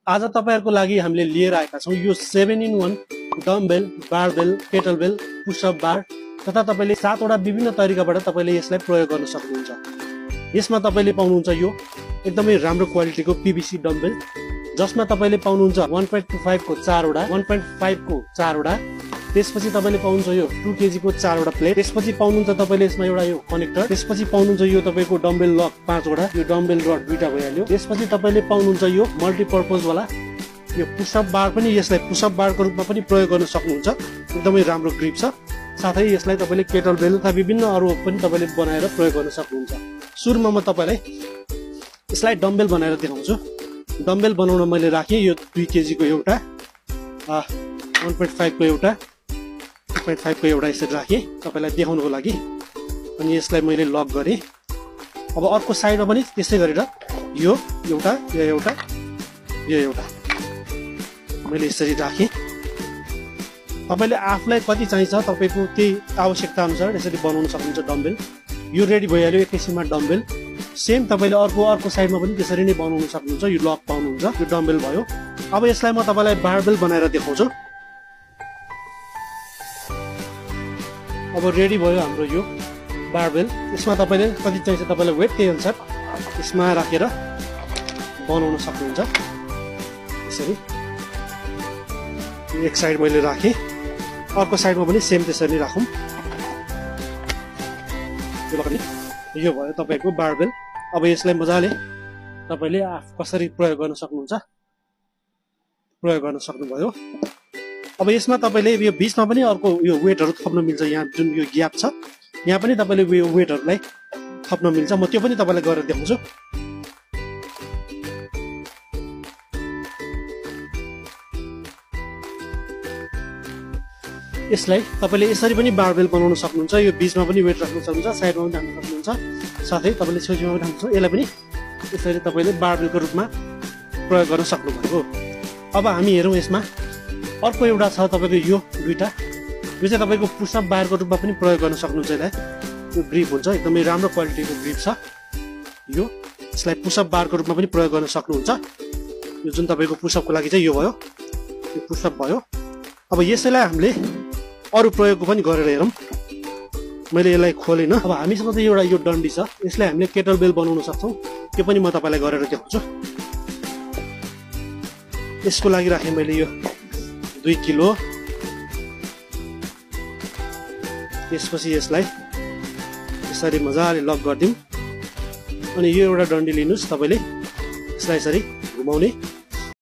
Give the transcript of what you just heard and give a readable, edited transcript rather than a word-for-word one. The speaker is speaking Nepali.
आज तपाईहरुको लागि हामीले लिएर आएका छौं यो 7-in-1 dumbbell, barbell, kettlebell, pushup bar तथा तपाईले 7 वटा विभिन्न तरिकाबाट तपाईले यसलाई प्रयोग गर्न सक्नुहुन्छ। यसमा तपाईले पाउनुहुन्छ यो एकदमै राम्रो क्वालिटीको पीवीसी डम्बेल जसमा तपाईले पाउनुहुन्छ 1.25 को 4 वटा, 1.5 को 4 वटा, त्यसपछि तपाईले पाउनुहुन्छ यो 2 केजी को 4 वटा प्लेट, त्यसपछि पाउनुहुन्छ तपाईले यसमा एउटा यो कनेक्टर, त्यसपछि पाउनुहुन्छ यो तपाईको डम्बेल लक 5 वटा, यो डम्बेल रड दुईटा भइहाल्यो, त्यसपछि तपाईले पाउनुहुन्छ यो मल्टिपर्पज वाला यो पुशअप बार पनि यसलाई पुशअप बारको रूपमा पनि प्रयोग गर्न सक्नुहुन्छ। एकदमै राम्रो ग्रिप छ। साथै यसलाई तपाईले केटलबेल तथा विभिन्न अरु पनि तपाईले बनाएर प्रयोग गर्न सक्नुहुन्छ। सुरुमा म तपाईलाई यसलाई डम्बेल बनाएर देखाउँछु। डम्बेल बनाउन मैले राखे यो 2 केजी को एउटा 1.5 को एउटा 2.5 को एउटा यसरी राखे तपाईलाई देखाउनको लागि। अनि यसलाई मैले लक गरे। अब अर्को साइडमा पनि त्यसै गरेर यो एउटा यो एउटा यो एउटा मैले यसरी राखे। तपाईले आफुलाई कति चाहिन्छ तपाईको त्यही आवश्यकता अनुसार यसरी बनाउन सक्नुहुन्छ डम्बेल। यो रेडी भइहाल्यो एक किसिममा डम्बेल। सेम तपाईले अर्को साइडमा पनि त्यसरी नै बनाउन सक्नुहुन्छ। यो लक पाउनुहुन्छ। यो डम्बेल भयो। अब यसलाई म तपाईलाई बारबेल बनाएर देखाउँछु। अब रेडी भयो हाम्रो यो बारबेल। यसमा तपाईले कति चाहिन्छ तपाईलाई वेट त्यही अनुसार यसमा राखेर बनाउन सक्नुहुन्छ। यसरी एक साइड मैले राखे। अर्को साइडमा पनि सेम त्यसरी राखौं। यो भयो तपाईको बारबेल। अब यसलाई मजाले तपाईले कसरी प्रयोग गर्न सक्नुहुन्छ प्रयोग गर्न सक्नुभयो। अब यसमा तपाईले यो बीचमा पनि अर्को यो वेटहरु थप्न मिल्छ। यहाँ जुन यो ग्याप छ यहाँ पनि तपाईले यो वेटहरुलाई थप्न मिल्छ। म त्यो पनि तपाईलाई गरेर देखाउँछु। यसलाई तपाईले यसरी पनि बारबेल बनाउन सक्नुहुन्छ। यो बीचमा पनि वेट राख्न सक्नुहुन्छ, साइडमा पनि राख्न सक्नुहुन्छ, साथै तपाईले छेउछेउमा पनि राख्न सक्नुहुन्छ। यसलाई पनि यसरी तपाईले बारबेलको रूपमा प्रयोग गर्न सक्नुभयो। अब हामी हेरौं यसमा अर्को एउटा छ तपाईको यो दुईटा। यो चाहिँ तपाईको पुशअप बारको रूपमा पनि प्रयोग गर्न सक्नुहुन्छ। यसलाई यो ग्रिप हुन्छ एकदमै राम्रो क्वालिटीको ग्रिप छ। यो यसलाई पुशअप बारको रूपमा पनि प्रयोग गर्न सक्नुहुन्छ। यो जुन तपाईको पुशअपको लागि चाहिँ यो भयो। यो पुशअप भयो। अब यसैलाई हामीले अरु प्रयोग पनि गरेर हेरौं। मैले यसलाई खोलेन। अब हामीसँग चाहिँ एउटा यो डन्डी छ। यसलाई हामीले केटलबेल बनाउन सक्छौं। त्यो पनि म तपाईलाई गरेर देखाउँछु। यसको लागि राखे मैले यो 2 किलो। त्यसपछि यसलाई यसरी मजाले लक गर्दियौं। अनि यो एउटा डन्डी लिनुस् तपाईले। यसलाई यसरी घुमाउने